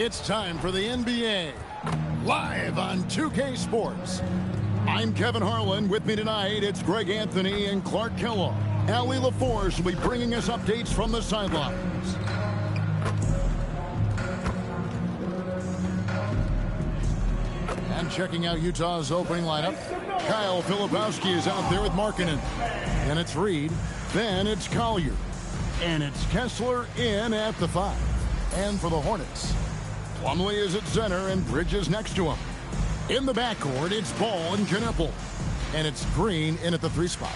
It's time for the NBA, live on 2K Sports. I'm Kevin Harlan. With me tonight, it's Greg Anthony and Clark Kellogg. Allie LaForce will be bringing us updates from the sidelines. And checking out Utah's opening lineup, Kyle Filipowski is out there with Markkanen. And it's Reed. Then it's Collier. And it's Kessler in at the 5. And for the Hornets, Plumlee is at center and Bridges next to him. In the backcourt, it's Ball and Knueppel. And it's Green in at the 3 spot.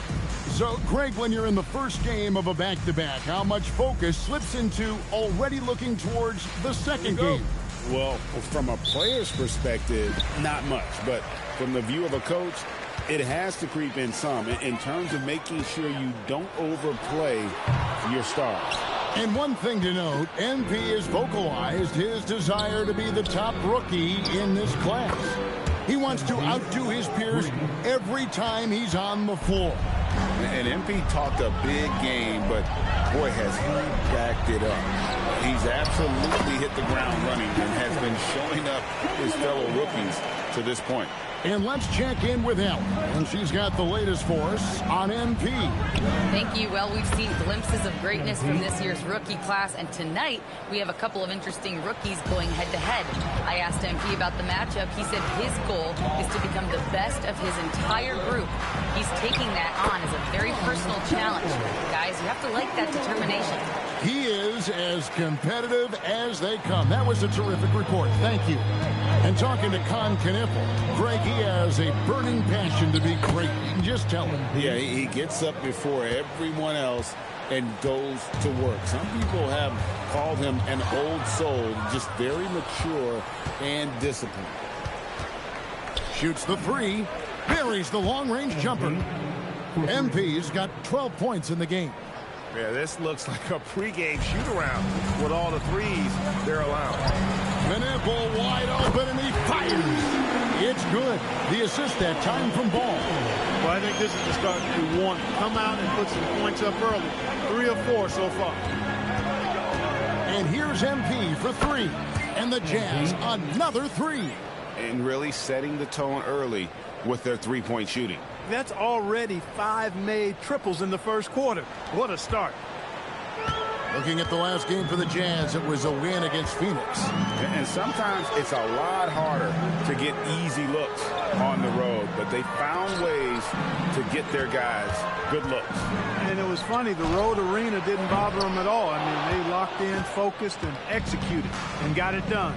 So, Greg, when you're in the first game of a back-to-back, how much focus slips into already looking towards the second game? Well, from a player's perspective, not much. But from the view of a coach, it has to creep in some in terms of making sure you don't overplay your stars. And one thing to note, MP has vocalized his desire to be the top rookie in this class. He wants to outdo his peers every time he's on the floor. And MP talked a big game, but boy, has he backed it up. He's absolutely hit the ground running and has been showing up his fellow rookies to this point. And let's check in with Ellen. And she's got the latest for us on MP. Thank you. Well, we've seen glimpses of greatness from this year's rookie class. And tonight, we have a couple of interesting rookies going head-to-head. I asked MP about the matchup. He said his goal is to become the best of his entire group. He's taking that on as a very personal challenge. Guys, you have to like that determination. He is as competitive as they come. That was a terrific report. Thank you. And talking to Con Knueppel, Greg, he has a burning passion to be great. You can just tell him. Yeah, he gets up before everyone else and goes to work. Some people have called him an old soul, just very mature and disciplined. Shoots the 3, buries the long-range jumper. MP's got 12 points in the game. Yeah, this looks like a pregame shoot-around with all the threes they're allowed. Knueppel wide open, and he fires. It's good. The assist that time from Ball. Well, I think this is the start we want. Come out and put some points up early. 3 or 4 so far. And here's MP for 3. And the Jazz, another 3. And really setting the tone early with their three-point shooting. That's already 5 made triples in the first quarter. What a start. Looking at the last game for the Jazz, it was a win against Phoenix. And sometimes it's a lot harder to get easy looks on the road, but they found ways to get their guys good looks. And it was funny, the road arena didn't bother them at all. I mean, they locked in, focused, and executed, and got it done.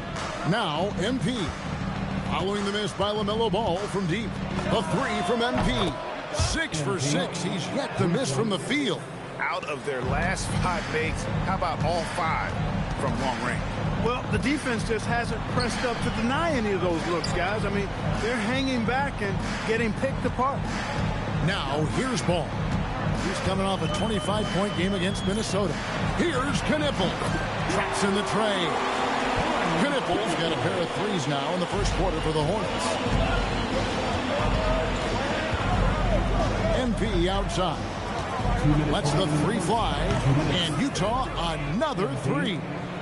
Now, MP. Following the miss by LaMelo Ball from deep. A 3 from MP. 6 for 6. He's yet to miss from the field. Out of their last 5 makes, how about all 5 from long range? Well, the defense just hasn't pressed up to deny any of those looks, guys. I mean, they're hanging back and getting picked apart. Now, here's Ball. He's coming off a 25-point game against Minnesota. Here's Knueppel. Traps in the tray. Knueppel's got a pair of 3s now in the first quarter for the Hornets. MP outside. Lets the 3 fly. And Utah another 3.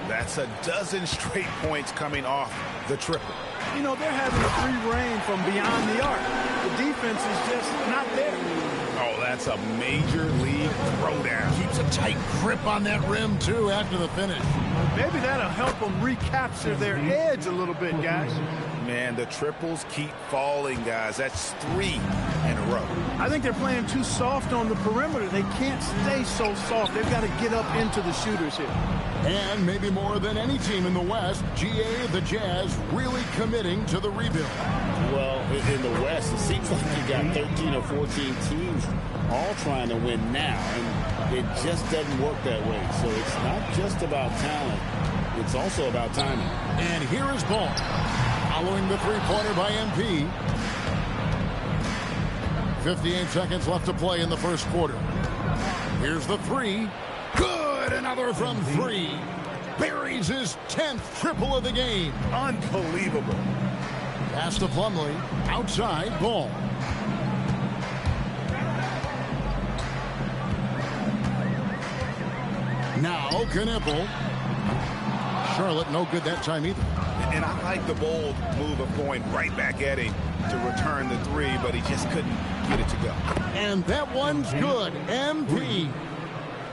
That's a dozen straight points coming off the triple. You know, they're having a free reign from beyond the arc. The defense is just not there. Oh, that's a major league throwdown. Keeps a tight grip on that rim, too, after the finish. Maybe that'll help them recapture their edge a little bit, guys. Man, the triples keep falling, guys. That's 3 in a row. I think they're playing too soft on the perimeter. They can't stay so soft. They've got to get up into the shooters here. And maybe more than any team in the West, GA, the Jazz, really committing to the rebuild. Well, in the West, it seems like you got 13 or 14 teams all trying to win now, and it just doesn't work that way. So it's not just about talent. It's also about timing. And here is Ball. Following the 3-pointer by MP. 58 seconds left to play in the first quarter. Here's the 3. Good! Another from 3. Buries his 10th triple of the game. Unbelievable. Pass to Plumlee. Outside, Ball. Now Knueppel. Charlotte, no good that time either. And I like the bold move of going right back at him to return the three, but he just couldn't get it to go. And that one's good. MP.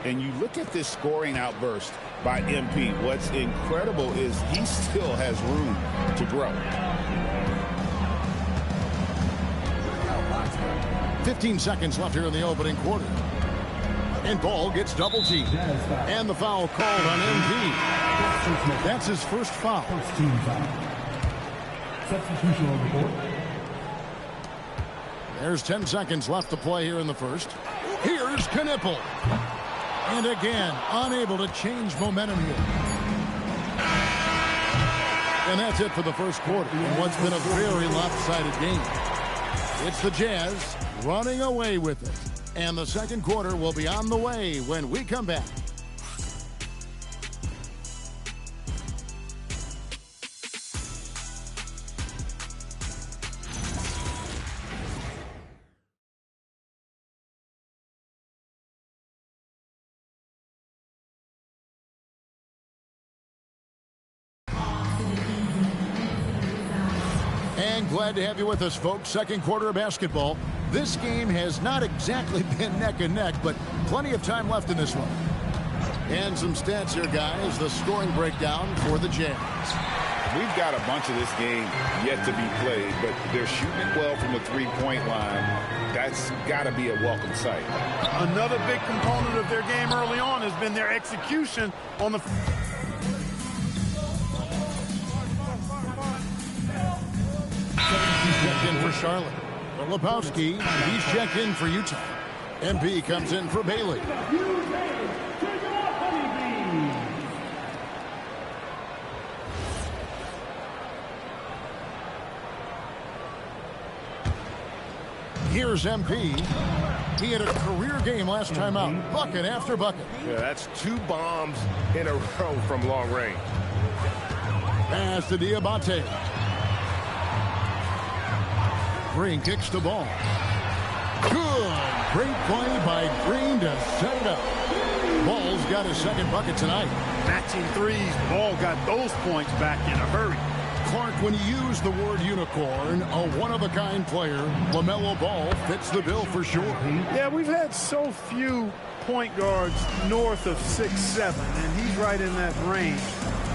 And you look at this scoring outburst by MP. What's incredible is he still has room to grow. 15 seconds left here in the opening quarter. And Ball gets double teamed. And the foul called on MP. That's his first foul. First team foul. Substitution on the board. There's 10 seconds left to play here in the first. Here's Knipple. And again, unable to change momentum here. And that's it for the first quarter in what's been a very lopsided game. It's the Jazz running away with it. And the second quarter will be on the way when we come back. And glad to have you with us, folks. Second quarter of basketball. This game has not exactly been neck and neck, but plenty of time left in this one. And some stats here, guys. The scoring breakdown for the Jazz. We've got a bunch of this game yet to be played, but they're shooting it well from the three-point line. That's got to be a welcome sight. Another big component of their game early on has been their execution on the... Checked in for Charlotte. Filipowski, he's checked in for Utah. MP comes in for Bailey. Here's MP. He had a career game last time out. Bucket after bucket. Yeah, that's 2 bombs in a row from long range. Pass to Diabate. Green kicks the ball. Good. Great play by Green to set it up. Ball's got his second bucket tonight. Matching threes. Ball got those points back in a hurry. Clark, when you use the word unicorn, a one-of-a-kind player, LaMelo Ball fits the bill for sure. Yeah, we've had so few point guards north of 6'7", and he's right in that range.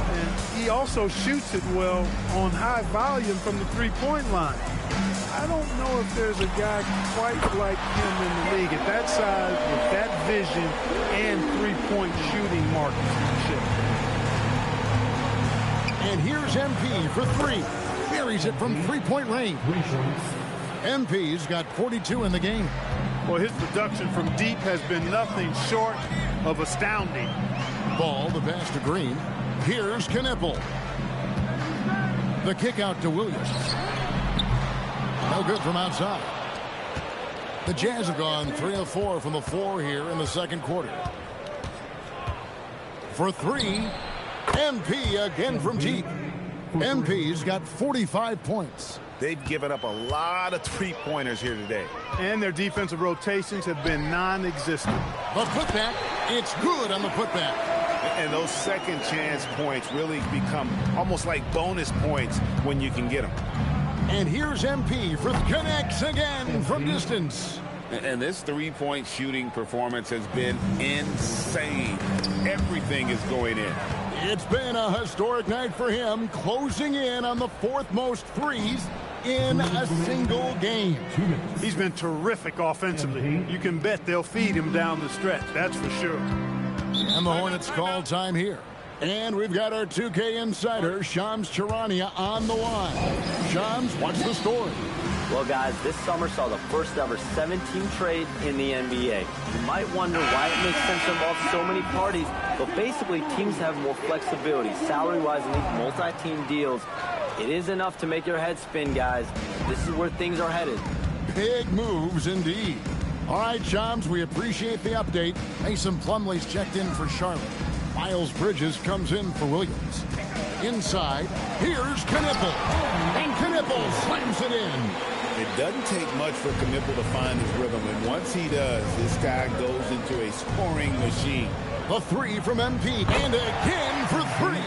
And he also shoots it well on high volume from the three-point line. I don't know if there's a guy quite like him in the league at that size with that vision and three-point shooting marksmanship. And here's MP for three. Buries it from three-point range. MP's got 42 in the game. Well, his production from deep has been nothing short of astounding. Ball, the pass to Green. Here's Knipple. The kick out to Williams. No good from outside. The Jazz have gone 3 of 4 from the floor here in the second quarter. For three, MP again from deep. MP's got 45 points. They've given up a lot of three-pointers here today. And their defensive rotations have been non-existent. The putback, it's good on the putback. And those second chance points really become almost like bonus points when you can get them. And here's MP for connects again from distance. And this three-point shooting performance has been insane. Everything is going in. It's been a historic night for him, closing in on the 4th most threes in a single game. He's been terrific offensively. You can bet they'll feed him down the stretch, that's for sure. And the Hornets call time here. And we've got our 2K insider, Shams Charania, on the line. Shams, what's the story? Well, guys, this summer saw the first ever 7-team trade in the NBA. You might wonder why it makes sense to involve so many parties, but basically teams have more flexibility, salary-wise, in these multi-team deals. It is enough to make your head spin, guys. This is where things are headed. Big moves indeed. All right, Shams, we appreciate the update. Mason Plumlee's checked in for Charlotte. Miles Bridges comes in for Williams. Inside, here's Knipple. And Knipple slams it in. It doesn't take much for Knipple to find his rhythm, and once he does, this guy goes into a scoring machine. The three from MP, and again for three.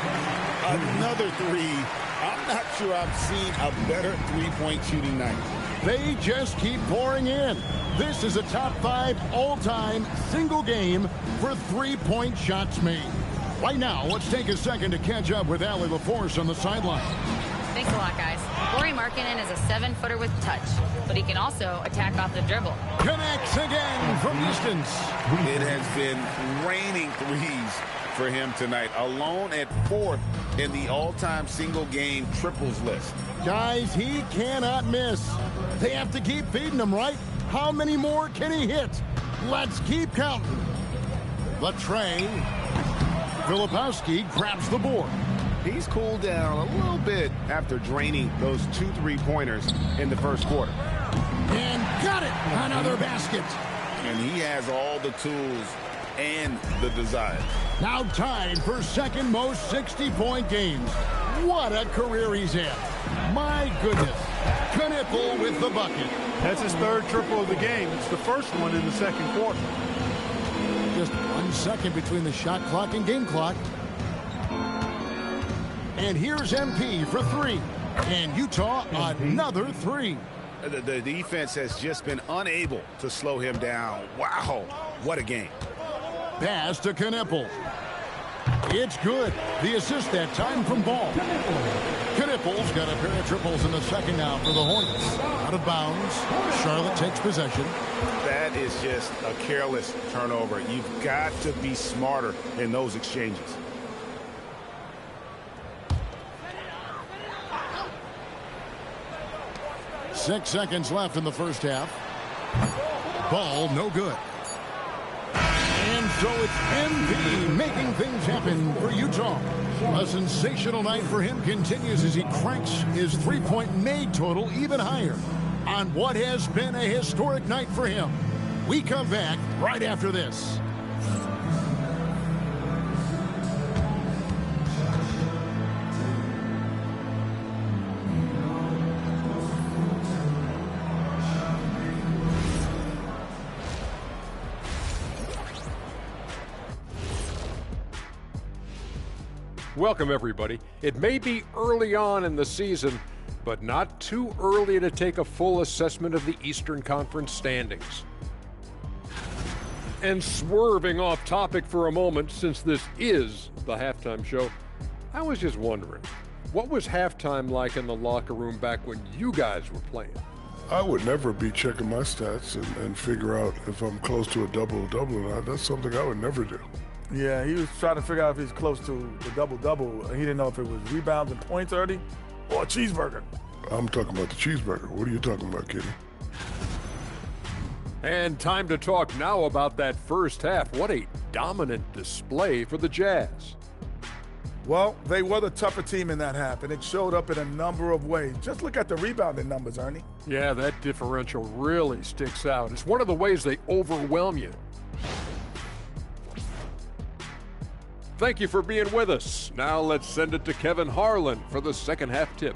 Another three. I'm not sure I've seen a better three-point shooting night. They just keep pouring in. This is a top 5 all-time single game for three-point shots made. Right now, let's take a second to catch up with Allie LaForce on the sideline. Thanks a lot, guys. Lauri Markkanen is a 7-footer with touch, but he can also attack off the dribble. Connects again from distance. It has been raining threes for him tonight, alone at 4th in the all-time single-game triples list. Guys, he cannot miss. They have to keep feeding him, right? How many more can he hit? Let's keep counting. Latrey. Filipowski grabs the board. He's cooled down a little bit after draining those 2 3-pointers in the first quarter. And got it. Another basket. And he has all the tools and the desire. Now tied for second most 60-point games. What a career he's had. My goodness. Knipple with the bucket. That's his 3rd triple of the game. It's the first one in the second quarter. Just 1 second between the shot clock and game clock. And here's MP for 3. And Utah another 3. The defense has just been unable to slow him down. Wow, what a game. Pass to Knipple. It's good. The assist that time from Ball. Knipple's got a pair of triples in the second now for the Hornets. Out of bounds. Charlotte takes possession. That is just a careless turnover. You've got to be smarter in those exchanges. Six seconds left in the first half. Ball no good. And so it's MP making things happen for Utah. A sensational night for him continues as he cranks his three-point made total even higher on what has been a historic night for him. We come back right after this. Welcome, everybody. It may be early on in the season, but not too early to take a full assessment of the Eastern Conference standings. And swerving off topic for a moment, since this is the halftime show, I was just wondering, what was halftime like in the locker room back when you guys were playing? I would never be checking my stats and figure out if I'm close to a double-double or not. That's something I would never do. Yeah, he was trying to figure out if he's close to the double-double. He didn't know if it was rebounds and points early or a cheeseburger. I'm talking about the cheeseburger. What are you talking about, Kitty? And time to talk now about that first half. What a dominant display for the Jazz. Well, they were the tougher team in that half, and it showed up in a number of ways. Just look at the rebounding numbers, Ernie. Yeah, that differential really sticks out. It's one of the ways they overwhelm you. Thank you for being with us. Now let's send it to Kevin Harlan for the second half tip.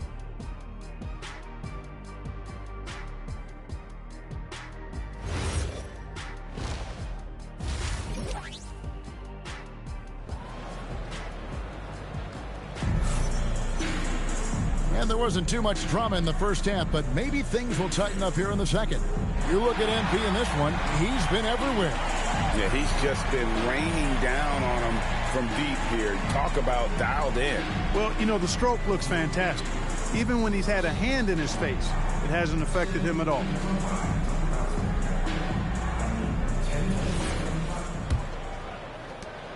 And there wasn't too much drama in the first half, but maybe things will tighten up here in the second. You look at MP in this one, he's been everywhere. Yeah, he's just been raining down on him from deep here. Talk about dialed in. Well, you know, the stroke looks fantastic. Even when he's had a hand in his face, it hasn't affected him at all.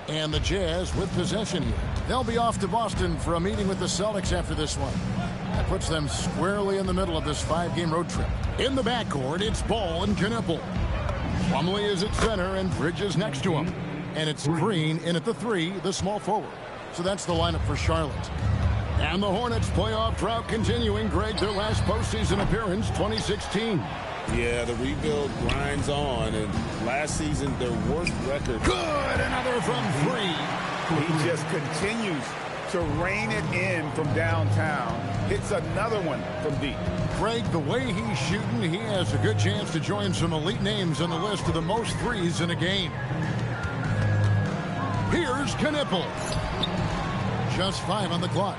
And the Jazz with possession here. They'll be off to Boston for a meeting with the Celtics after this one. That puts them squarely in the middle of this 5-game road trip. In the backcourt, it's Ball and Knipple. Plumlee is at center and Bridges next to him. And it's Green in at the 3, the small forward. So that's the lineup for Charlotte. And the Hornets playoff drought continuing. Greg, their last postseason appearance, 2016. Yeah, the rebuild grinds on, and last season their worst record. Good, another from 3. He just continues to rein it in from downtown. Hits another one from deep. Greg, the way he's shooting, he has a good chance to join some elite names on the list of the most threes in a game. Here's Knipple. just 5 on the clock.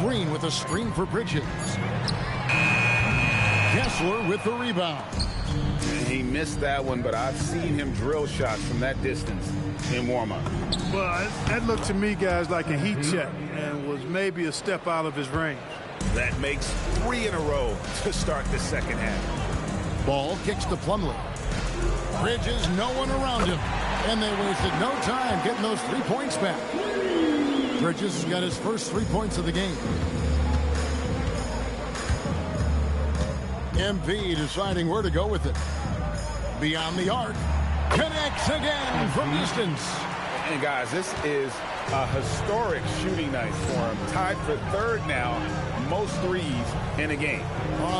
Green with a screen for Bridges. Kessler with the rebound. He missed that one, but I've seen him drill shots from that distance in warm-up. Well, that looked to me, guys, like a heat check and was maybe a step out of his range. That makes 3 in a row to start the second half. Ball kicks to Plumlee. Bridges, no one around him. And they wasted no time getting those 3 points back. Bridges has got his first 3 points of the game. MP deciding where to go with it. Beyond the arc. Connects again from distance. And guys, this is a historic shooting night for him. Tied for 3rd now, most threes in a game.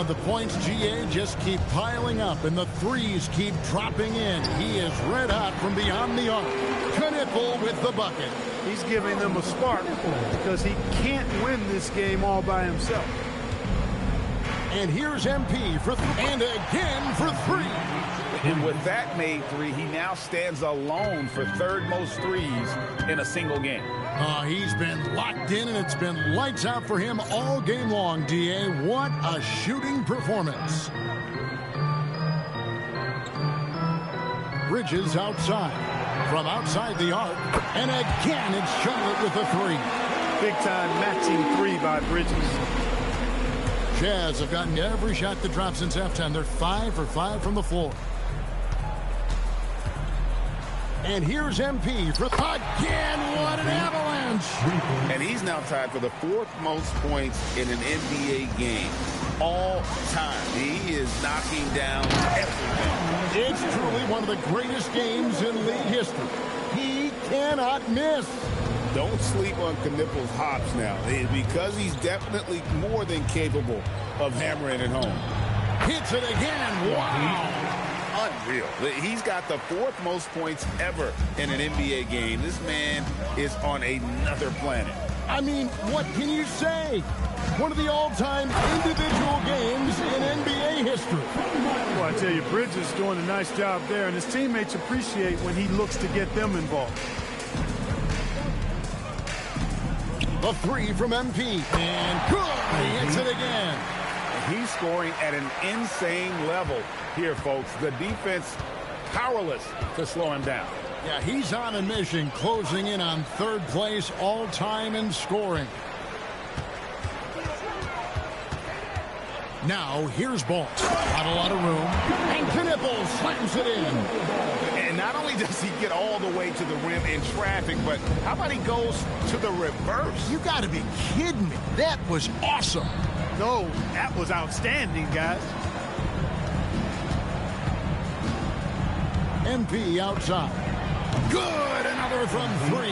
The points, GA, just keep piling up, and the threes keep dropping in. He is red hot from beyond the arc. Knipple with the bucket. He's giving them a spark because he can't win this game all by himself. And here's MP for 3. And again for 3. And with that made 3, he now stands alone for 3rd most threes in a single game. He's been locked in, and it's been lights out for him all game long, DA. What a shooting performance. Bridges outside. From outside the arc. And again, it's Charlotte with a 3. Big-time matching 3 by Bridges. Jazz have gotten every shot that dropped since halftime. They're 5 for 5 from the floor. And here's MP for again. What an avalanche! And he's now tied for the 4th most points in an NBA game all time. He is knocking down everything. It's truly one of the greatest games in league history. He cannot miss. Don't sleep on Knipple's hops now, because he's definitely more than capable of hammering it home. Hits it again. Wow. Unreal. He's got the 4th most points ever in an NBA game. This man is on another planet. I mean, what can you say? One of the all-time individual games in NBA history. Well, I tell you, Bridges is doing a nice job there, and his teammates appreciate when he looks to get them involved. The 3 from MP. And good. He hits it again. He's scoring at an insane level here, folks. The defense powerless to slow him down. Yeah, he's on a mission, closing in on 3rd place all-time in scoring. Now, here's Ball. Not a lot of room. And Knipple slams it in. And not only does he get all the way to the rim in traffic, but how about he goes to the reverse? You got to be kidding me. That was awesome. No, that was outstanding, guys. MP outside. Good, another from 3.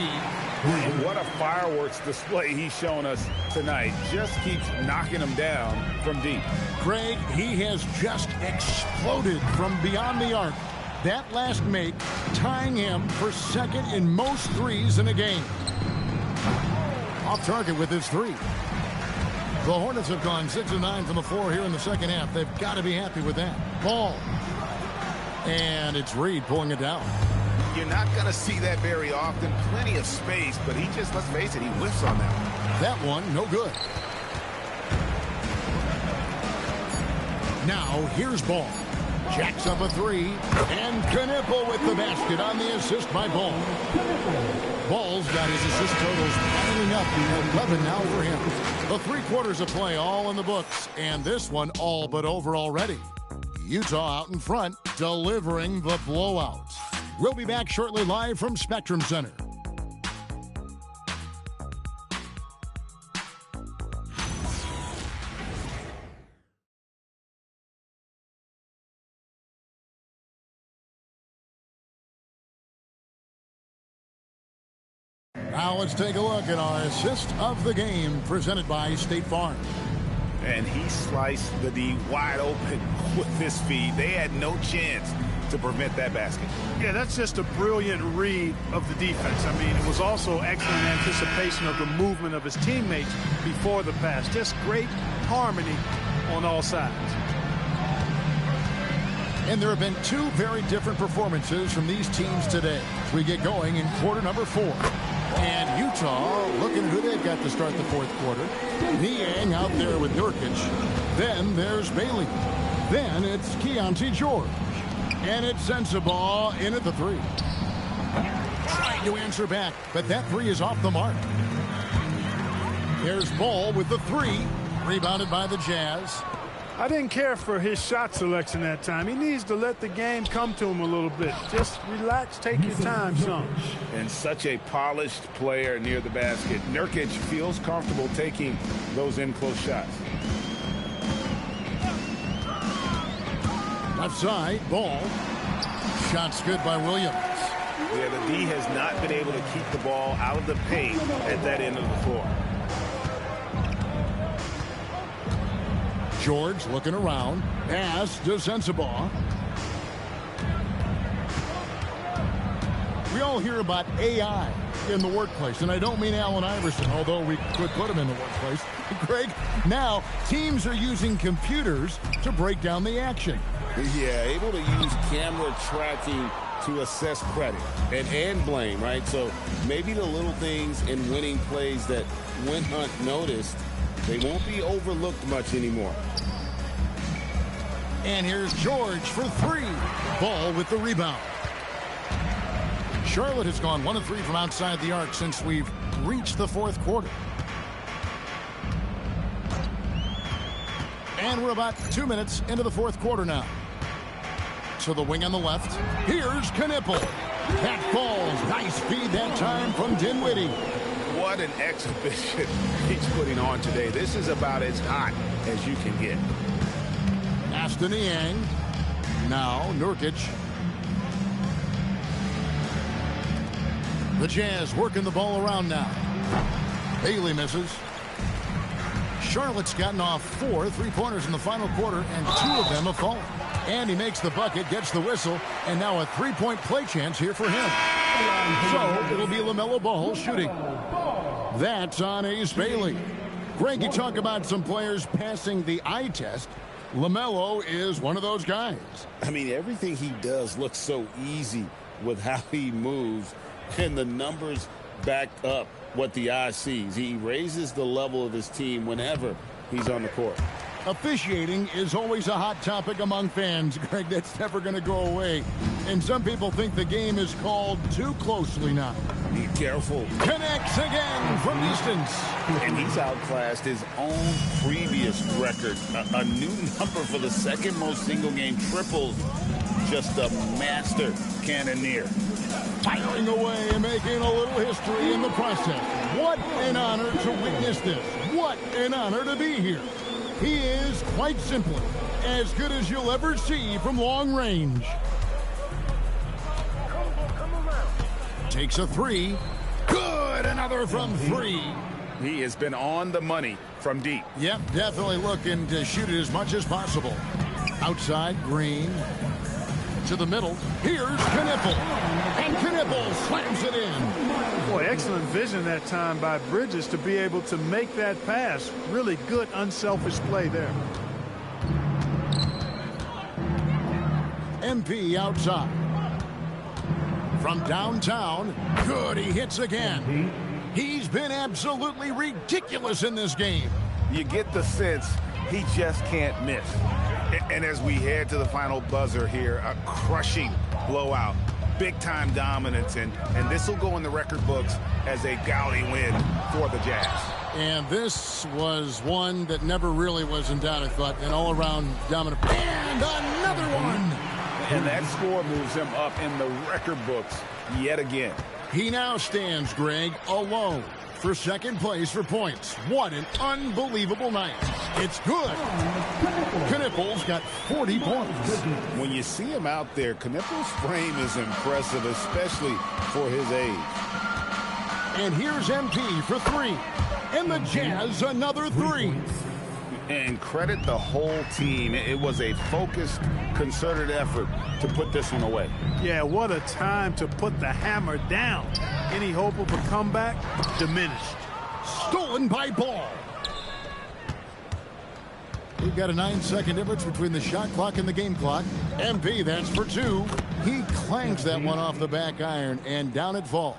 And what a fireworks display he's shown us tonight. Just keeps knocking him down from deep. Greg, he has just exploded from beyond the arc. That last make tying him for 2nd in most threes in a game. Off target with his 3. The Hornets have gone 6 of 9 from the floor here in the second half. They've got to be happy with that. Ball. And it's Reed pulling it down. You're not going to see that very often. Plenty of space, but he just, let's face it, he whiffs on that one. That one, no good. Now, here's Ball. Jacks up a 3. And Knipple with the basket on the assist by Ball. Ball's got his assist totals piling up. 11 now for him. The 3 quarters of play all in the books. And this one all but over already. Utah out in front, delivering the blowout. We'll be back shortly live from Spectrum Center. Now let's take a look at our assist of the game presented by State Farm. And he sliced the D wide open with this feed. They had no chance to prevent that basket. Yeah, that's just a brilliant read of the defense. I mean, it was also excellent anticipation of the movement of his teammates before the pass. Just great harmony on all sides. And there have been 2 very different performances from these teams today as we get going in quarter number 4. And Utah looking at who they've got to start the fourth quarter. Niang out there with Nurkic. Then there's Bailey. Then it's Keontae George. And it's Sensabaugh in at the three. Trying to answer back, but that three is off the mark. There's Ball with the three. Rebounded by the Jazz. I didn't care for his shot selection that time. He needs to let the game come to him a little bit. Just relax, take your time some. And such a polished player near the basket. Nurkic feels comfortable taking those in-close shots. Left side, Ball. Shots good by Williams. Yeah, the D has not been able to keep the ball out of the paint at that end of the floor. George looking around. Pass to Sensabaugh. We all hear about AI in the workplace, and I don't mean Allen Iverson, although we could put him in the workplace. Greg, now teams are using computers to break down the action. Yeah, able to use camera tracking to assess credit and blame, right? So maybe the little things in winning plays that went unnoticed, they won't be overlooked much anymore. And here's George for three. Ball with the rebound. Charlotte has gone 1 of 3 from outside the arc since we've reached the fourth quarter. And we're about 2 minutes into the fourth quarter now. To the wing on the left. Here's Knipple. That falls. Nice feed that time from Dinwiddie. What an exhibition he's putting on today. This is about as hot as you can get. Aston Niang. Now Nurkic. The Jazz working the ball around now. Bailey misses. Charlotte's gotten off 4 3-pointers in the final quarter, and 2 of them have fallen. And he makes the bucket, gets the whistle, and now a 3-point play chance here for him. So it'll be LaMelo Ball shooting. That's on Ace Bailey. Greg, you talk about some players passing the eye test. LaMelo is one of those guys. I mean, everything he does looks so easy with how he moves, and the numbers back up what the eye sees. He raises the level of his team whenever he's on the court. Officiating is always a hot topic among fans, Greg. That's never going to go away. And some people think the game is called too closely now. Be careful. Connects again from distance. And he's outclassed his own previous record. A new number for the second most single-game triples. Just a master cannoneer. Firing away and making a little history in the process. What an honor to witness this. What an honor to be here. He is, quite simply, as good as you'll ever see from long range. Takes a three. Good, another from 3. He has been on the money from deep. Yep, definitely looking to shoot it as much as possible. Outside, Green. To the middle. Here's Knipple. And Knipple slams it in. Boy, excellent vision that time by Bridges to be able to make that pass. Really good, unselfish play there. MP outside. From downtown. Good, he hits again. He's been absolutely ridiculous in this game. You get the sense he just can't miss. And as we head to the final buzzer here, a crushing blowout, big-time dominance, and this will go in the record books as a gaudy win for the Jazz. And this was one that never really was in doubt, I thought, an all-around dominant. And another one! And that score moves him up in the record books yet again. He now stands, Greg, alone for second place for points. What an unbelievable night. It's good. Knipple's got 40 points. When you see him out there, Knipple's frame is impressive, especially for his age. And here's MP for 3. And the Jazz another 3. And credit the whole team. It was a focused, concerted effort to put this one away. Yeah, what a time to put the hammer down. Any hope of a comeback? Diminished. Stolen by Ball. We've got a 9-second difference between the shot clock and the game clock. MP, that's for 2. He clanks that one off the back iron, and down it falls.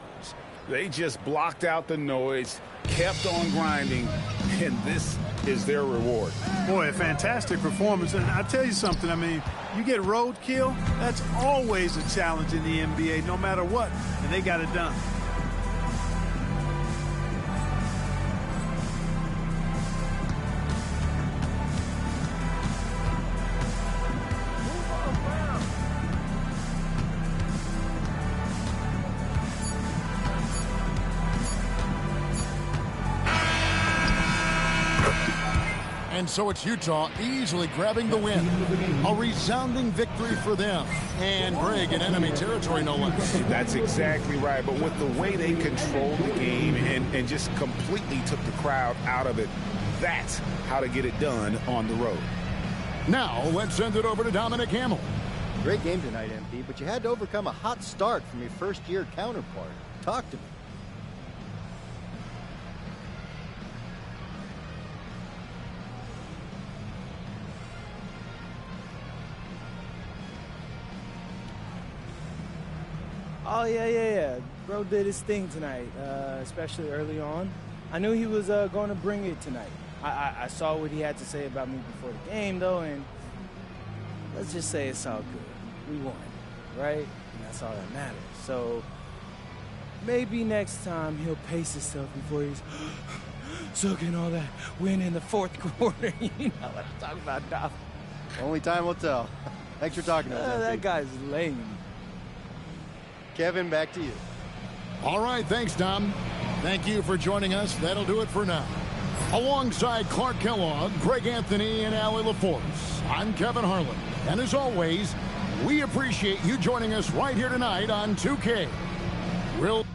They just blocked out the noise, kept on grinding, and this is their reward. Boy, a fantastic performance. And I tell you something, I mean, you get roadkill, that's always a challenge in the NBA, no matter what, and they got it done. And so it's Utah easily grabbing the win. A resounding victory for them. And Greg in enemy territory, no less. That's exactly right. But with the way they controlled the game and just completely took the crowd out of it, that's how to get it done on the road. Now, let's send it over to Dominic Hamill. Great game tonight, MP, but you had to overcome a hot start from your first-year counterpart. Talk to me. Oh, yeah. Bro did his thing tonight, especially early on. I knew he was going to bring it tonight. I saw what he had to say about me before the game, though, and let's just say it's all good. We won, right? And that's all that matters. So maybe next time he'll pace himself before he's soaking all that win in the fourth quarter. You know what I'm talking about, Dom. Only time will tell. Thanks for talking to us, MP. That guy's lame. Kevin, back to you. All right, thanks, Dom. Thank you for joining us. That'll do it for now. Alongside Clark Kellogg, Greg Anthony, and Allie LaForce, I'm Kevin Harlan. And as always, we appreciate you joining us right here tonight on 2K. We'll